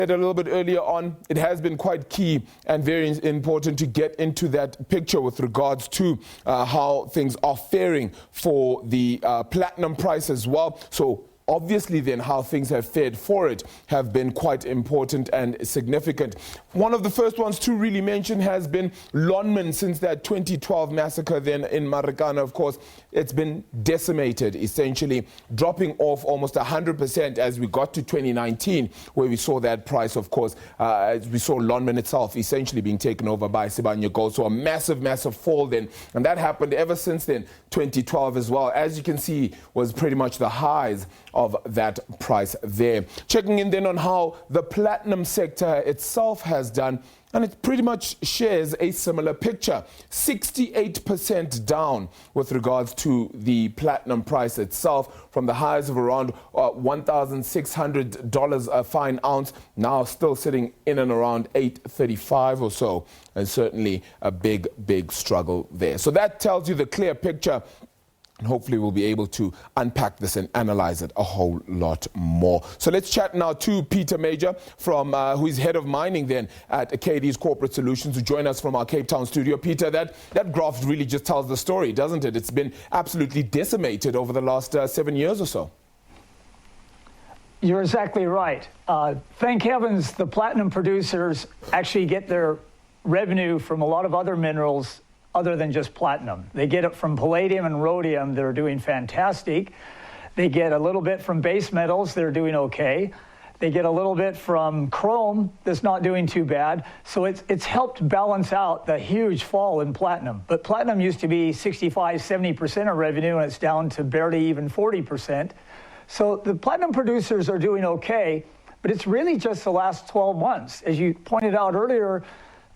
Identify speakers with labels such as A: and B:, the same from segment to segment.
A: A little bit earlier on, it has been quite key and very important to get into that picture with regards to how things are faring for the platinum price as well. So obviously then how things have fared for it have been quite important and significant. One of the first ones to really mention has been Lonmin. Since that 2012 massacre then in Marikana, of course, it's been decimated, essentially dropping off almost 100% as we got to 2019, where we saw that price, of course, as we saw Lonmin itself essentially being taken over by Sibanye Gold. So a massive, massive fall then. And that happened ever since then, 2012 as well. As you can see, was pretty much the highs of that price there. Checking in then on how the platinum sector itself has done, and it pretty much shares a similar picture. 68% down with regards to the platinum price itself, from the highs of around $1,600 a fine ounce, now still sitting in and around $835 or so, and certainly a big, big struggle there. So that tells you the clear picture. And hopefully we'll be able to unpack this and analyze it a whole lot more. So let's chat now to Peter Major, from who is head of mining then at Cadiz Corporate Solutions, who join us from our Cape Town studio. Peter, that graph really just tells the story, doesn't it? It's been absolutely decimated over the last 7 years or so.
B: You're exactly right. Thank heavens the platinum producers actually get their revenue from a lot of other minerals other than just platinum. They get it from palladium and rhodium that are doing fantastic. They get a little bit from base metals that are doing okay. They get a little bit from chrome that's not doing too bad. So it's helped balance out the huge fall in platinum. But platinum used to be 65, 70% of revenue, and it's down to barely even 40%. So the platinum producers are doing okay, but it's really just the last 12 months. As you pointed out earlier,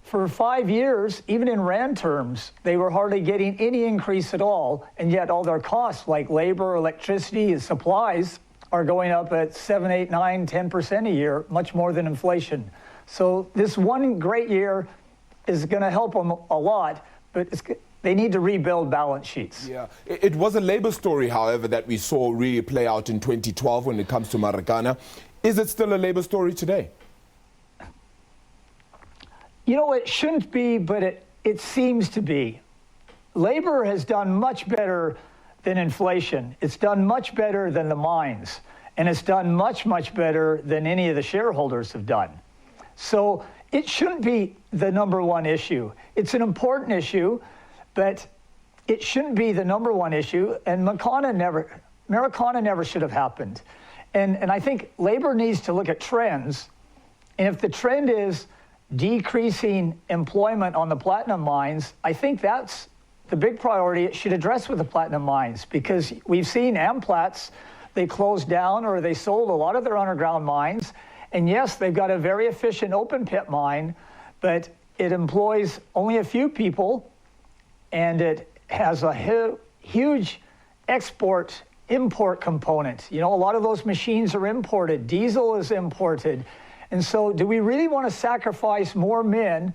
B: for 5 years, even in rand terms, they were hardly getting any increase at all, and yet all their costs like labor, electricity, and supplies are going up at 7, 8, 9, 10% a year, much more than inflation. So this one great year is going to help them a lot, but they need to rebuild balance sheets.
A: Yeah, it was a labor story, however, that we saw really play out in 2012 when it comes to Marikana. Is it still a labor story today?
B: You know, it shouldn't be, but it seems to be. Labor has done much better than inflation. It's done much better than the mines. And it's done much, much better than any of the shareholders have done. So it shouldn't be the number one issue. It's an important issue, but it shouldn't be the number one issue. And Marikana never should have happened. And I think labor needs to look at trends. And if the trend is decreasing employment on the platinum mines, I think that's the big priority it should address with the platinum mines, because we've seen Amplats, they closed down or they sold a lot of their underground mines. And yes, they've got a very efficient open pit mine, but it employs only a few people, and it has a huge export-import component. You know, a lot of those machines are imported. Diesel is imported. And so do we really want to sacrifice more men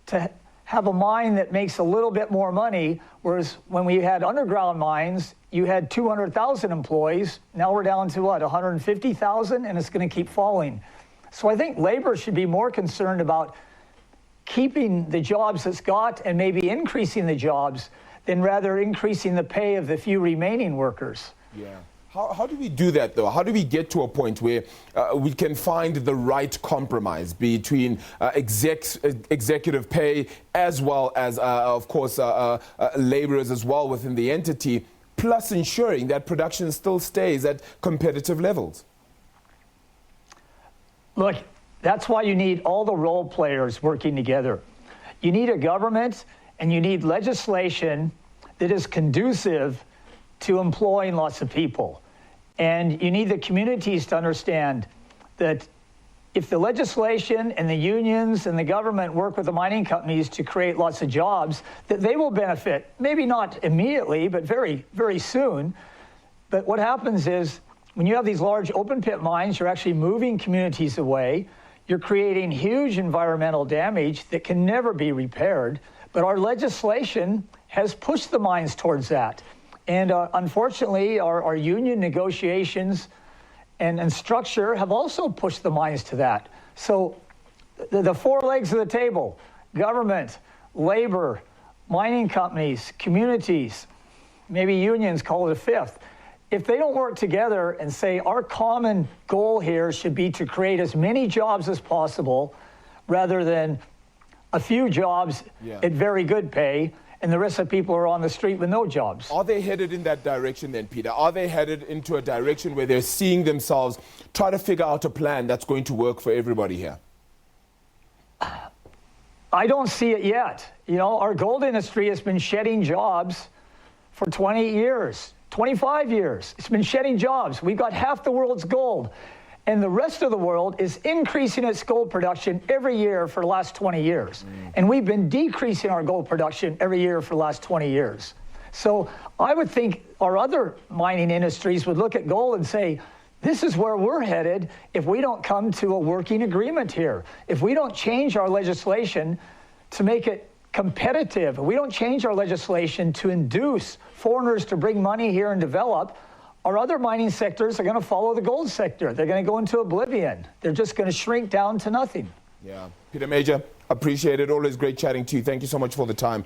B: to have a mine that makes a little bit more money, whereas when we had underground mines, you had 200,000 employees. Now we're down to, what, 150,000, and it's going to keep falling. So I think labor should be more concerned about keeping the jobs it's got and maybe increasing the jobs than rather increasing the pay of the few remaining workers.
A: Yeah. How do we do that, though? How do we get to a point where we can find the right compromise between executive pay as well as, of course, laborers as well within the entity, plus ensuring that production still stays at competitive levels?
B: Look, that's why you need all the role players working together. You need a government and you need legislation that is conducive to employing lots of people. And you need the communities to understand that if the legislation and the unions and the government work with the mining companies to create lots of jobs, that they will benefit, maybe not immediately, but very, very soon. But what happens is when you have these large open pit mines, you're actually moving communities away. You're creating huge environmental damage that can never be repaired. But our legislation has pushed the mines towards that. And unfortunately, our union negotiations and structure have also pushed the mines to that. So the four legs of the table, government, labor, mining companies, communities, maybe unions, call it a fifth. If they don't work together and say our common goal here should be to create as many jobs as possible rather than a few jobs at very good pay, and the rest of the people are on the street with no jobs.
A: Are they headed in that direction then, Peter? Are they headed into a direction where they're seeing themselves try to figure out a plan that's going to work for everybody here?
B: I don't see it yet. You know, our gold industry has been shedding jobs for 20 years, 25 years. It's been shedding jobs. We've got half the world's gold. And the rest of the world is increasing its gold production every year for the last 20 years. And we've been decreasing our gold production every year for the last 20 years. So I would think our other mining industries would look at gold and say, this is where we're headed if we don't come to a working agreement here. If we don't change our legislation to make it competitive, if we don't change our legislation to induce foreigners to bring money here and develop, our other mining sectors are going to follow the gold sector. They're going to go into oblivion. They're just going to shrink down to nothing.
A: Yeah. Peter Major, appreciate it. Always great chatting to you. Thank you so much for the time.